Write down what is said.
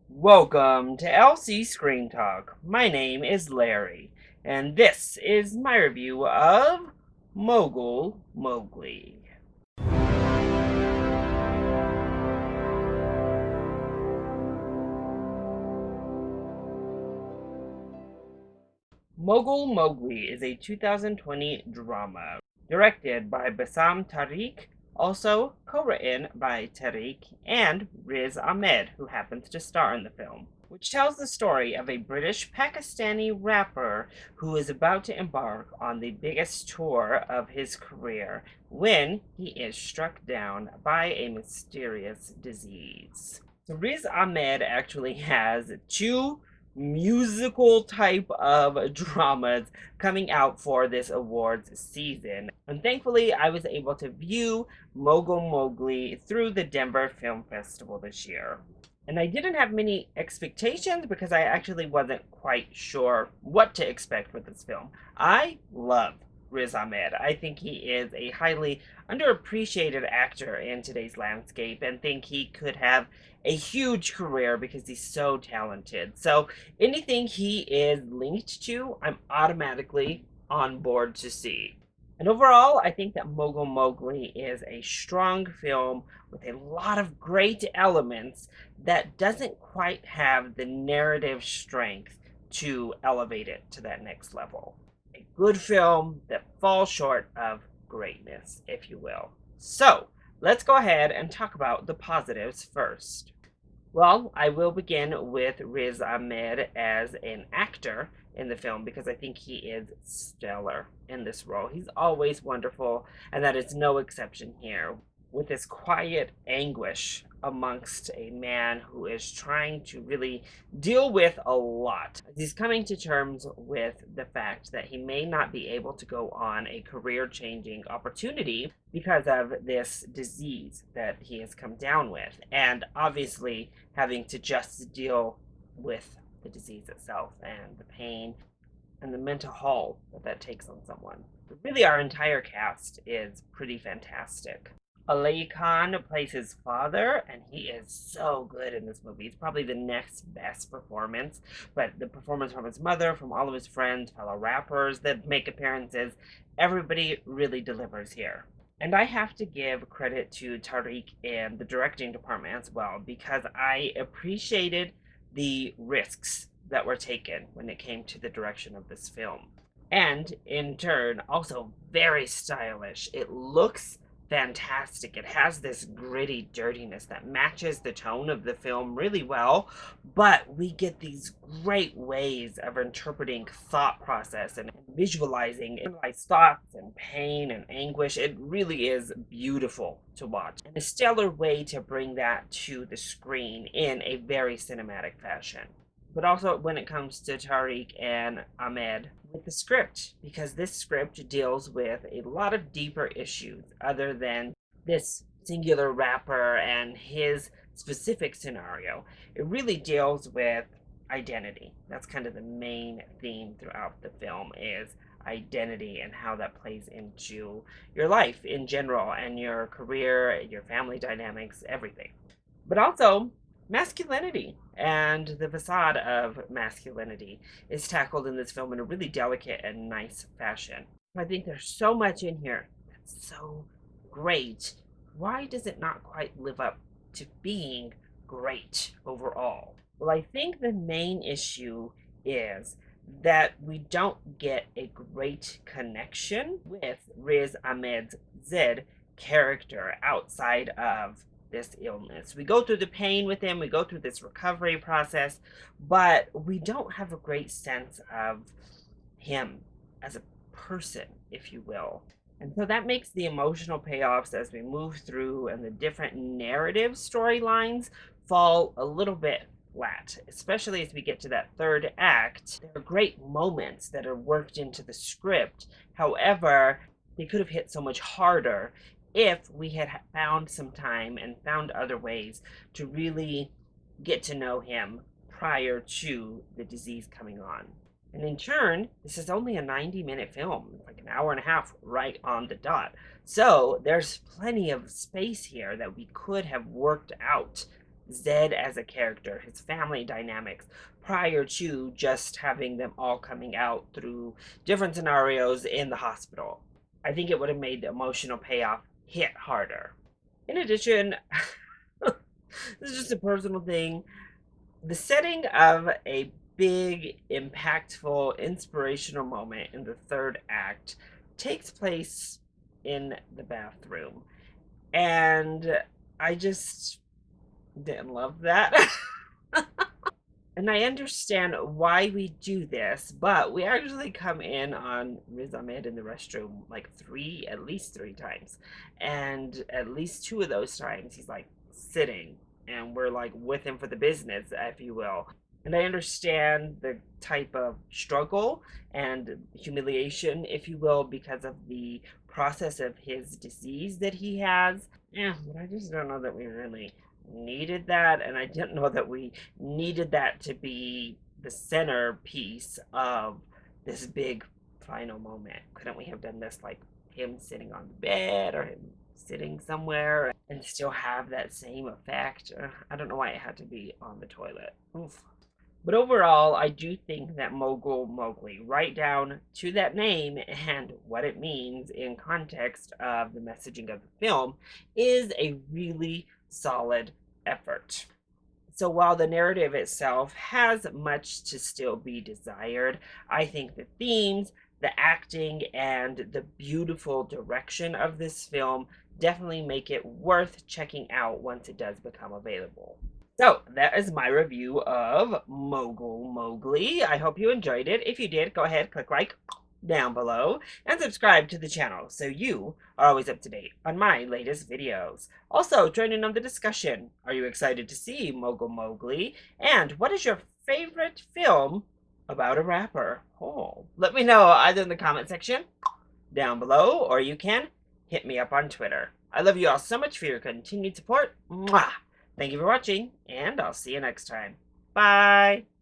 Welcome to LC Screen Talk. My name is Larry, and this is my review of Mogul Mowgli. Mogul Mowgli is a 2020 drama directed by Bassam Tariq, also co-written by Tariq and Riz Ahmed, who happens to star in the film, which tells the story of a British Pakistani rapper who is about to embark on the biggest tour of his career when he is struck down by a mysterious disease. So Riz Ahmed actually has two musical type of dramas coming out for this awards season. And thankfully, I was able to view Mogul Mowgli through the Denver Film Festival this year. And I didn't have many expectations because I actually wasn't quite sure what to expect with this film. I love Riz Ahmed. I think he is a highly underappreciated actor in today's landscape and think he could have a huge career because he's so talented. So anything he is linked to, I'm automatically on board to see. And overall, I think that Mogul Mowgli is a strong film with a lot of great elements that doesn't quite have the narrative strength to elevate it to that next level. A good film that falls short of greatness, if you will. So, let's go ahead and talk about the positives first. Well, I will begin with Riz Ahmed as an actor in the film because I think he is stellar in this role. He's always wonderful, and that is no exception here. With this quiet anguish amongst a man who is trying to really deal with a lot. He's coming to terms with the fact that he may not be able to go on a career changing opportunity because of this disease that he has come down with. And obviously, having to just deal with the disease itself and the pain and the mental toll that takes on someone. But really, our entire cast is pretty fantastic. Ali Khan plays his father, and he is so good in this movie. It's probably the next best performance, but the performance from his mother, from all of his friends, fellow rappers that make appearances, everybody really delivers here. And I have to give credit to Tariq and the directing department as well, because I appreciated the risks that were taken when it came to the direction of this film. And in turn, also very stylish. It looks fantastic. It has this gritty dirtiness that matches the tone of the film really well, but we get these great ways of interpreting thought process and visualizing thoughts and pain and anguish. It really is beautiful to watch and a stellar way to bring that to the screen in a very cinematic fashion. But also when it comes to Tariq and Ahmed with the script, because this script deals with a lot of deeper issues other than this singular rapper and his specific scenario. It really deals with identity. That's kind of the main theme throughout the film is identity and how that plays into your life in general and your career, your family dynamics, everything. But also masculinity and the facade of masculinity is tackled in this film in a really delicate and nice fashion. I think there's so much in here that's so great. Why does it not quite live up to being great overall? Well, I think the main issue is that we don't get a great connection with Riz Ahmed's Zed character outside of this illness. We go through the pain with him, we go through this recovery process, but we don't have a great sense of him as a person, if you will. And so that makes the emotional payoffs as we move through and the different narrative storylines fall a little bit flat, especially as we get to that third act. There are great moments that are worked into the script. However, they could have hit so much harder if we had found some time and found other ways to really get to know him prior to the disease coming on. And in turn, this is only a 90-minute film, like an hour and a half right on the dot. So there's plenty of space here that we could have worked out Zed as a character, his family dynamics, prior to just having them all coming out through different scenarios in the hospital. I think it would have made the emotional payoff hit harder. In addition, this is just a personal thing. The setting of a big, impactful, inspirational moment in the third act takes place in the bathroom. And I just didn't love that. And I understand why we do this, but we actually come in on Riz Ahmed in the restroom like at least three times. And at least two of those times he's like sitting and we're like with him for the business, if you will. And I understand the type of struggle and humiliation, if you will, because of the process of his disease that he has. Yeah, but I just don't know that we really needed that, and I didn't know that we needed that to be the centerpiece of this big final moment. Couldn't we have done this like him sitting on the bed or him sitting somewhere and still have that same effect? I don't know why it had to be on the toilet. Oof. But overall, I do think that Mogul Mowgli, right down to that name and what it means in context of the messaging of the film, is a really solid effort. So while the narrative itself has much to still be desired, I think the themes, the acting, and the beautiful direction of this film definitely make it worth checking out once it does become available. So that is my review of Mogul Mowgli. I hope you enjoyed it. If you did, go ahead, click like down below and subscribe to the channel so you are always up to date on my latest videos. Also, join in on the discussion. Are you excited to see Mogul Mowgli? And what is your favorite film about a rapper? Oh, let me know either in the comment section down below or you can hit me up on Twitter. I love you all so much for your continued support. Mwah! Thank you for watching, and I'll see you next time. Bye!